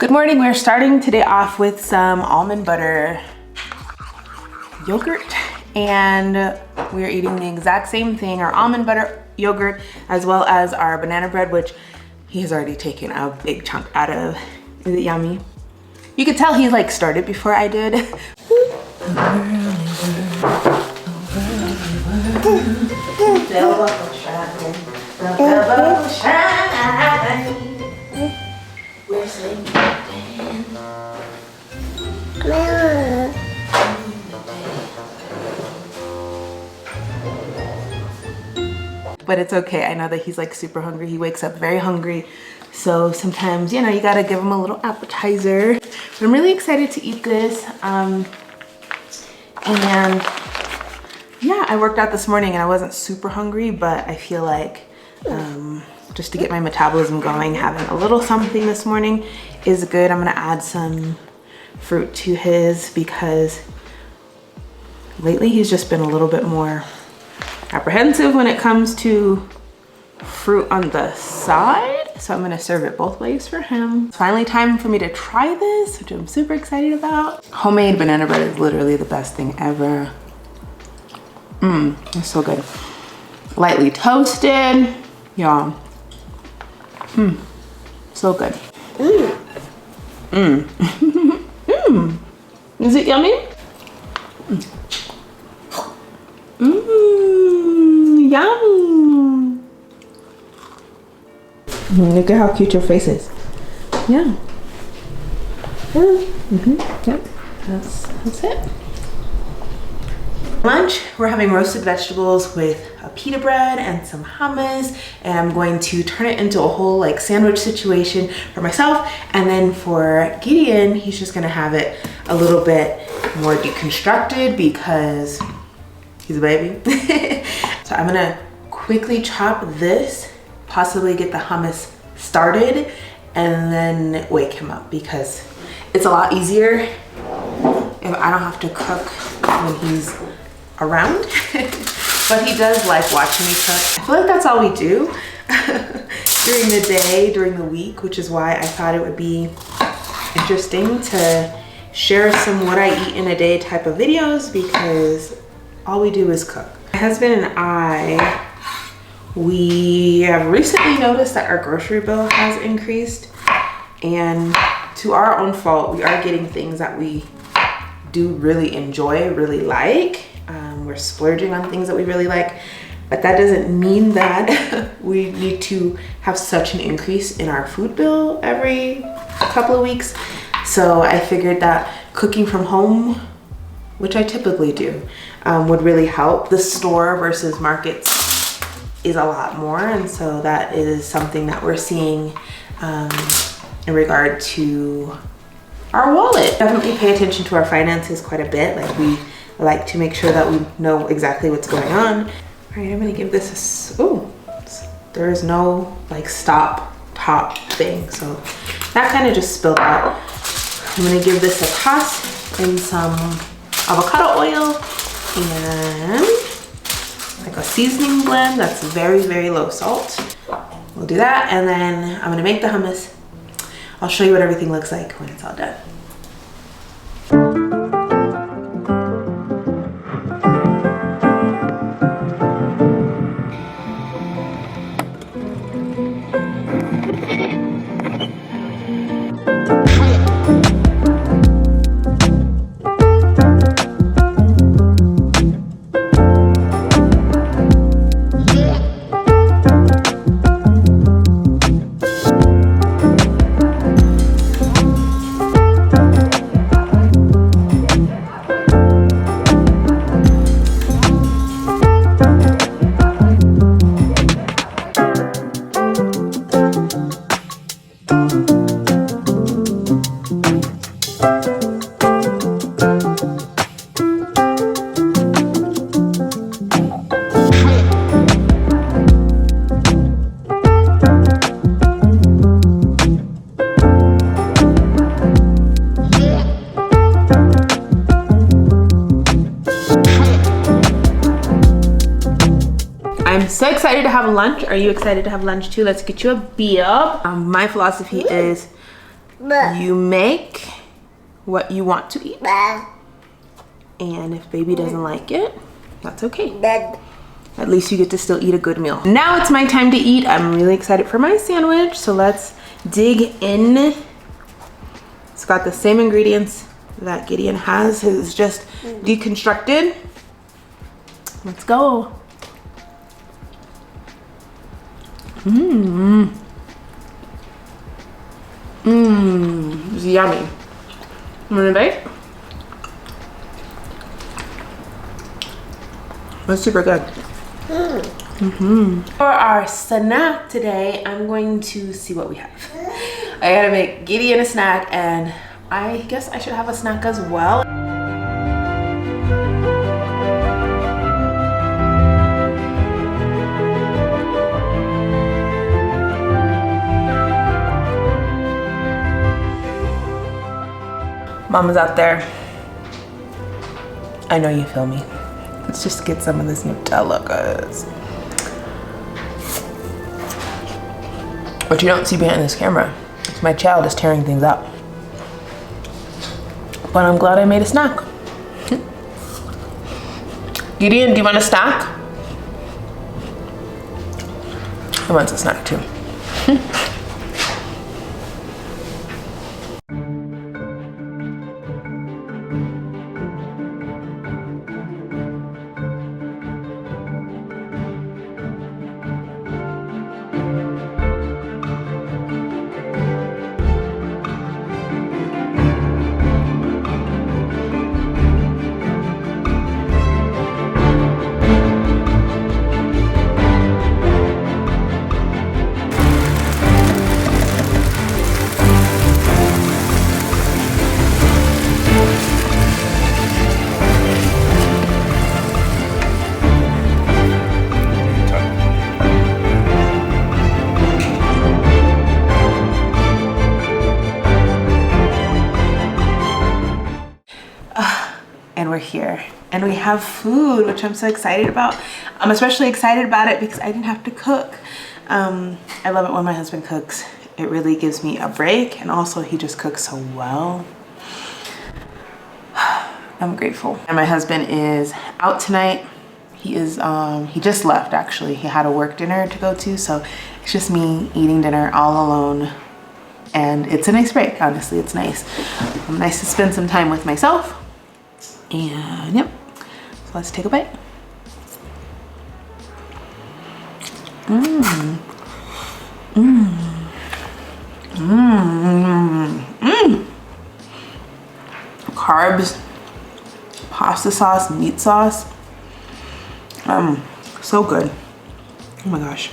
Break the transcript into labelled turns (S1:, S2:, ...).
S1: Good morning. We're starting today off with some almond butter yogurt, and we're eating the exact same thing, our almond butter yogurt, as well as our banana bread, which he has already taken a big chunk out of. Is it yummy? You could tell he like started before I did. We're sleeping. But it's okay. I know that he's like super hungry. He wakes up very hungry. So sometimes, you know, you gotta give him a little appetizer. But I'm really excited to eat this. And yeah, I worked out this morning and I wasn't super hungry, but I feel like just to get my metabolism going, having a little something this morning is good. I'm gonna add some fruit to his because lately he's just been a little bit more apprehensive when it comes to fruit on the side. So I'm gonna serve it both ways for him. It's finally time for me to try this, which I'm super excited about. Homemade banana bread is literally the best thing ever. It's so good. Lightly toasted, y'all. So good. Is it yummy? Yum. Look at how cute your face is. Yeah. Yep. That's it. Lunch, we're having roasted vegetables with a pita bread and some hummus, and I'm going to turn it into a whole like sandwich situation for myself, and then for Gideon, he's just gonna have it a little bit more deconstructed because he's a baby. So I'm gonna quickly chop this, possibly get the hummus started, and then wake him up because it's a lot easier if I don't have to cook when he's around. But he does like watching me cook. I feel like that's all we do during the day, during the week, which is why I thought it would be interesting to share some what I eat in a day type of videos, because all we do is cook. My husband and I, we have recently noticed that our grocery bill has increased, and to our own fault, we are getting things that we do really enjoy, really like. We're splurging on things that we really like, but that doesn't mean that we need to have such an increase in our food bill every couple of weeks. So I figured that cooking from home, which I typically do, would really help. The store versus markets is a lot more, and so that is something that we're seeing in regard to our wallet. Definitely pay attention to our finances quite a bit. Like, we like to make sure that we know exactly what's going on. All right, I'm gonna give this there is no like stop top thing, so that kind of just spilled out. I'm gonna give this a toss in some avocado oil and like a seasoning blend that's very, very low salt. We'll do that, and then I'm gonna make the hummus. I'll show you what everything looks like when it's all done. I'm so excited to have lunch. Are you excited to have lunch too? Let's get you a beer. My philosophy is You make what you want to eat. And if baby doesn't like it, that's okay. At least you get to still eat a good meal. Now it's my time to eat. I'm really excited for my sandwich. So let's dig in. It's got the same ingredients that Gideon has. It's just deconstructed. Let's go. It's yummy. You wanna bake? That's super good. For our snack today, I'm going to see what we have. I gotta make Gideon a snack, and I guess I should have a snack as well. Mama's out there. I know you feel me. Let's just get some of this Nutella, guys. What you don't see behind this camera is my child is tearing things up. But I'm glad I made a snack. Gideon, do you want a snack? He wants a snack too. And we're here and we have food, which I'm so excited about. I'm especially excited about it because I didn't have to cook. I love it when my husband cooks. It really gives me a break, and also he just cooks so well. I'm grateful. And my husband is out tonight. He is he just left actually. He had a work dinner to go to, so it's just me eating dinner all alone. And it's a nice break, honestly. It's nice. Nice to spend some time with myself. And yep, so let's take a bite. Carbs, pasta sauce, meat sauce. So good. Oh my gosh.